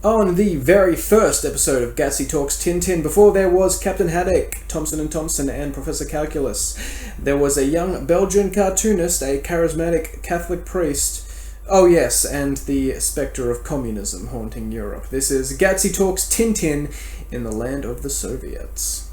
On the very first episode of Gatsby Talks Tintin, before there was Captain Haddock, Thompson and Thompson, and Professor Calculus, there was a young Belgian cartoonist, a charismatic Catholic priest, oh yes, and the spectre of communism haunting Europe. This is Gatsby Talks Tintin in the land of the Soviets.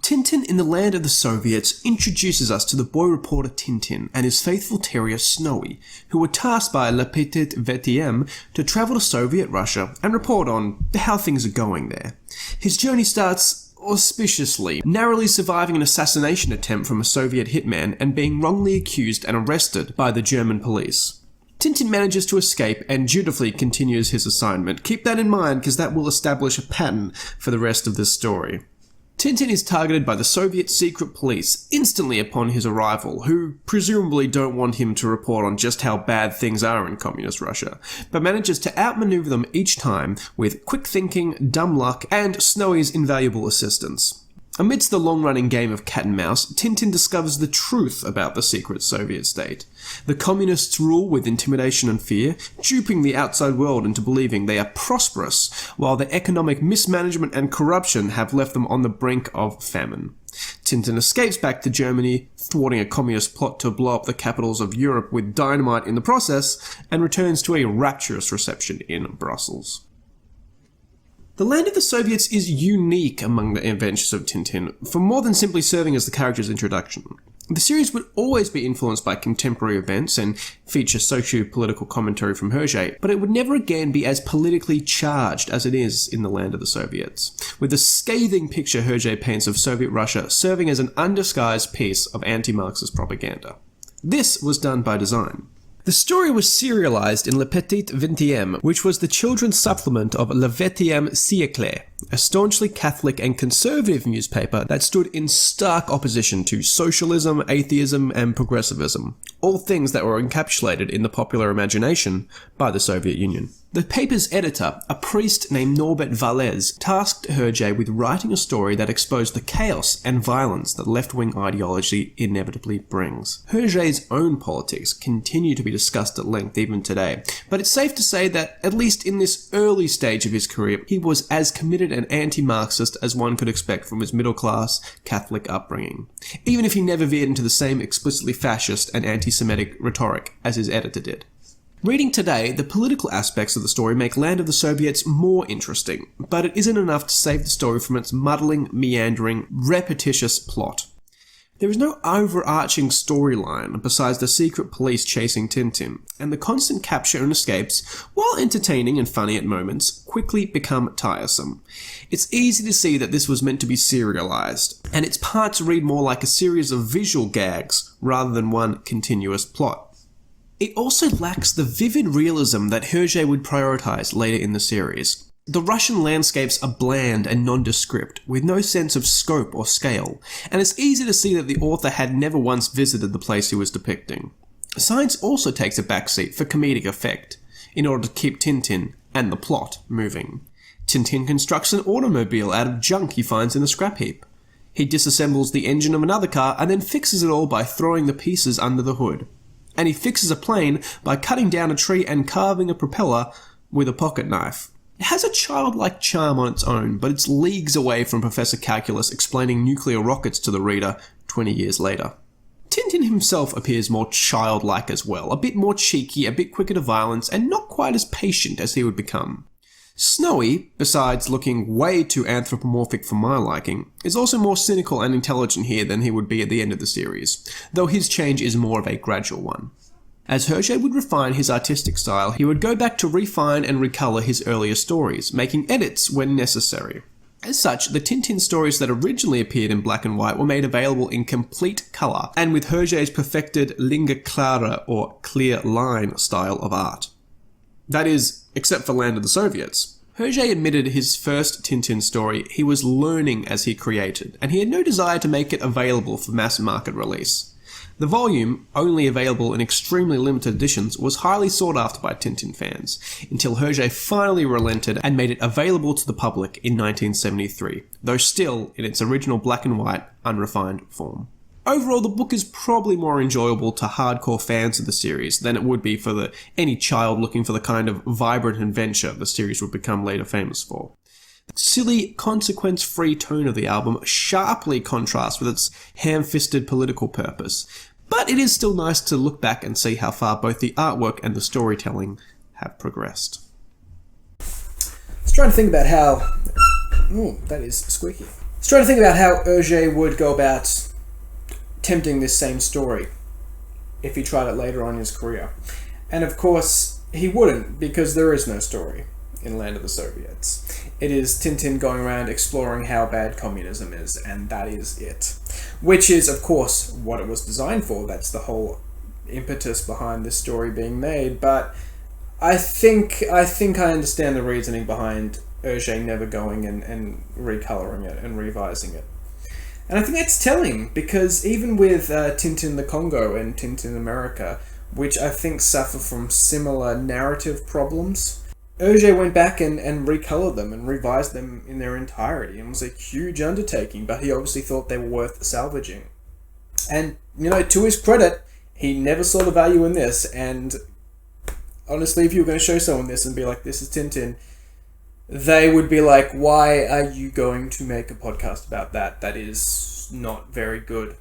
Tintin in the Land of the Soviets introduces us to the boy reporter Tintin and his faithful terrier Snowy, who were tasked by Le Petit VTM to travel to Soviet Russia and report on how things are going there. His journey starts auspiciously, narrowly surviving an assassination attempt from a Soviet hitman and being wrongly accused and arrested by the German police. Tintin manages to escape and dutifully continues his assignment. Keep that in mind because that will establish a pattern for the rest of this story. Tintin is targeted by the Soviet secret police instantly upon his arrival, who presumably don't want him to report on just how bad things are in communist Russia, but manages to outmaneuver them each time with quick thinking, dumb luck, and Snowy's invaluable assistance. Amidst the long-running game of cat and mouse, Tintin discovers the truth about the secret Soviet state. The communists rule with intimidation and fear, duping the outside world into believing they are prosperous, while their economic mismanagement and corruption have left them on the brink of famine. Tintin escapes back to Germany, thwarting a communist plot to blow up the capitals of Europe with dynamite in the process, and returns to a rapturous reception in Brussels. The Land of the Soviets is unique among the adventures of Tintin, for more than simply serving as the character's introduction. The series would always be influenced by contemporary events and feature socio-political commentary from Hergé, but it would never again be as politically charged as it is in The Land of the Soviets, with the scathing picture Hergé paints of Soviet Russia serving as an undisguised piece of anti-Marxist propaganda. This was done by design. The story was serialized in Le Petit VTM, which was the children's supplement of Le XXe Siècle, a staunchly Catholic and conservative newspaper that stood in stark opposition to socialism, atheism, and progressivism, all things that were encapsulated in the popular imagination by the Soviet Union. The paper's editor, a priest named Norbert Valles, tasked Hergé with writing a story that exposed the chaos and violence that left-wing ideology inevitably brings. Hergé's own politics continue to be discussed at length even today, but it's safe to say that, at least in this early stage of his career, he was as committed and anti-Marxist as one could expect from his middle-class Catholic upbringing, even if he never veered into the same explicitly fascist and anti-Semitic rhetoric as his editor did. Reading today, the political aspects of the story make Land of the Soviets more interesting, but it isn't enough to save the story from its muddling, meandering, repetitious plot. There is no overarching storyline besides the secret police chasing Tintin, and the constant capture and escapes, while entertaining and funny at moments, quickly become tiresome. It's easy to see that this was meant to be serialized, and its parts read more like a series of visual gags rather than one continuous plot. It also lacks the vivid realism that Hergé would prioritize later in the series. The Russian landscapes are bland and nondescript, with no sense of scope or scale, and it's easy to see that the author had never once visited the place he was depicting. Science also takes a backseat for comedic effect, in order to keep Tintin and the plot moving. Tintin constructs an automobile out of junk he finds in a scrap heap. He disassembles the engine of another car and then fixes it all by throwing the pieces under the hood. And he fixes a plane by cutting down a tree and carving a propeller with a pocket knife. It has a childlike charm on its own, but it's leagues away from Professor Calculus explaining nuclear rockets to the reader 20 years later. Tintin himself appears more childlike as well, a bit more cheeky, a bit quicker to violence, and not quite as patient as he would become. Snowy, besides looking way too anthropomorphic for my liking, is also more cynical and intelligent here than he would be at the end of the series, though his change is more of a gradual one. As Hergé would refine his artistic style, he would go back to refine and recolour his earlier stories, making edits when necessary. As such, the Tintin stories that originally appeared in black and white were made available in complete colour, and with Hergé's perfected linga clara or clear line style of art. That is, except for Land of the Soviets. Hergé admitted his first Tintin story he was learning as he created, and he had no desire to make it available for mass market release. The volume, only available in extremely limited editions, was highly sought after by Tintin fans, until Hergé finally relented and made it available to the public in 1973, though still in its original black and white, unrefined form. Overall, the book is probably more enjoyable to hardcore fans of the series than it would be for any child looking for the kind of vibrant adventure the series would become later famous for. The silly, consequence-free tone of the album sharply contrasts with its ham-fisted political purpose, but it is still nice to look back and see how far both the artwork and the storytelling have progressed. I was trying to think about how... Ooh, that is squeaky. I was trying to think about how Hergé would go about attempting this same story if he tried it later on in his career. And of course, he wouldn't, because there is no story in Land of the Soviets. It is Tintin going around exploring how bad communism is, and that is it. Which is, of course, what it was designed for. That's the whole impetus behind this story being made. But I think I understand the reasoning behind Hergé never going and recoloring it and revising it. And I think that's telling, because even with Tintin the Congo and Tintin America, which I think suffer from similar narrative problems, Hergé went back and recolored them and revised them in their entirety, and was a huge undertaking, but he obviously thought they were worth salvaging. And, to his credit, he never saw the value in this, and honestly, if you were going to show someone this and be like, this is Tintin, they would be like, why are you going to make a podcast about that? That is not very good.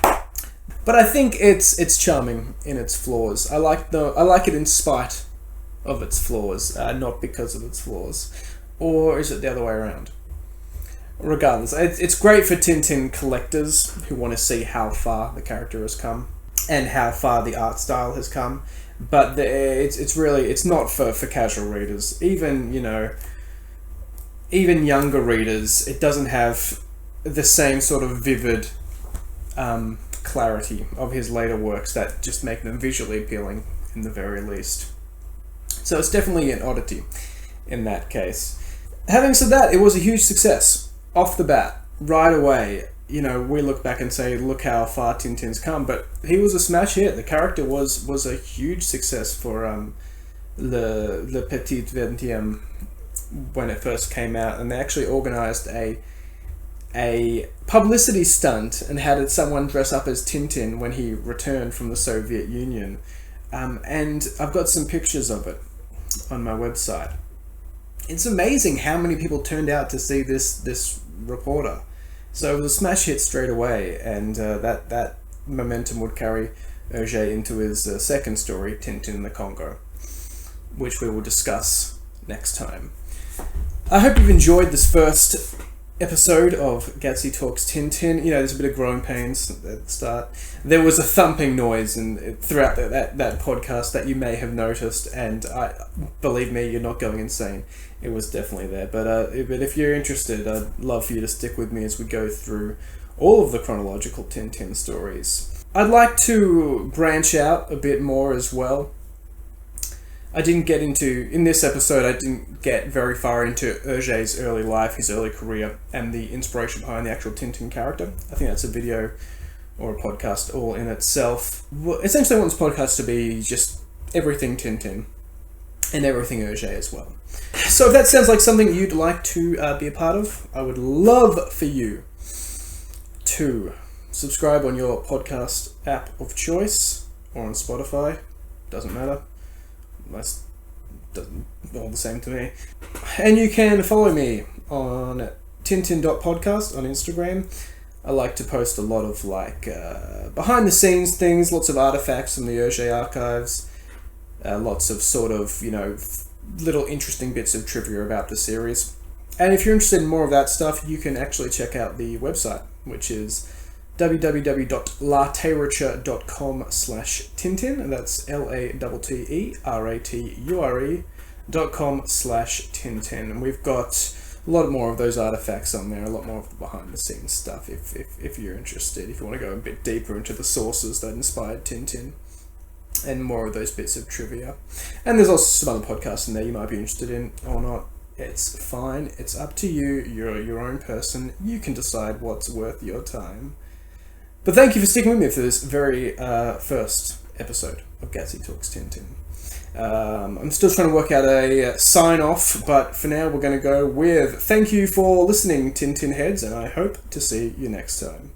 But I think it's charming in its flaws. I like it in spite of its flaws, not because of its flaws. Or is it the other way around? Regardless, it's great for Tintin collectors who want to see how far the character has come and how far the art style has come. But it's not for casual readers. Even younger readers, it doesn't have the same sort of vivid clarity of his later works that just make them visually appealing in the very least. So it's definitely an oddity in that case. Having said that, it was a huge success off the bat, right away. We look back and say, look how far Tintin's come, but he was a smash hit. The character was a huge success for Le Petit 20e when it first came out, and they actually organised a publicity stunt and had someone dress up as Tintin when he returned from the Soviet Union. And I've got some pictures of it on my website. It's amazing how many people turned out to see this reporter. So it was a smash hit straight away, and that momentum would carry Hergé into his second story, Tintin in the Congo, which we will discuss next time. I hope you've enjoyed this first episode of Gatsy Talks Tintin. There's a bit of growing pains at the start. There was a thumping noise throughout that podcast that you may have noticed, and believe me, you're not going insane. It was definitely there. But if you're interested, I'd love for you to stick with me as we go through all of the chronological Tintin stories. I'd like to branch out a bit more as well. In this episode, I didn't get very far into Hergé's early life, his early career, and the inspiration behind the actual Tintin character. I think that's a video or a podcast all in itself. Well, essentially, I want this podcast to be just everything Tintin and everything Hergé as well. So if that sounds like something you'd like to be a part of, I would love for you to subscribe on your podcast app of choice or on Spotify. Doesn't matter. That's all the same to me. And you can follow me on tintin.podcast on Instagram. I like to post a lot of behind the scenes things, lots of artifacts from the Hergé archives, lots of sort of, little interesting bits of trivia about the series. And if you're interested in more of that stuff, you can actually check out the website, which is www.laterature.com/Tintin, and that's LATTERATURE.com/Tintin. And we've got a lot more of those artifacts on there, a lot more of the behind the scenes stuff if you're interested, if you want to go a bit deeper into the sources that inspired Tintin, and more of those bits of trivia. And there's also some other podcasts in there you might be interested in or not. It's fine, it's up to you, you're your own person, you can decide what's worth your time. But thank you for sticking with me for this very first episode of Gatsby Talks Tintin. I'm still trying to work out a sign-off, but for now we're going to go with thank you for listening, Tintin heads, and I hope to see you next time.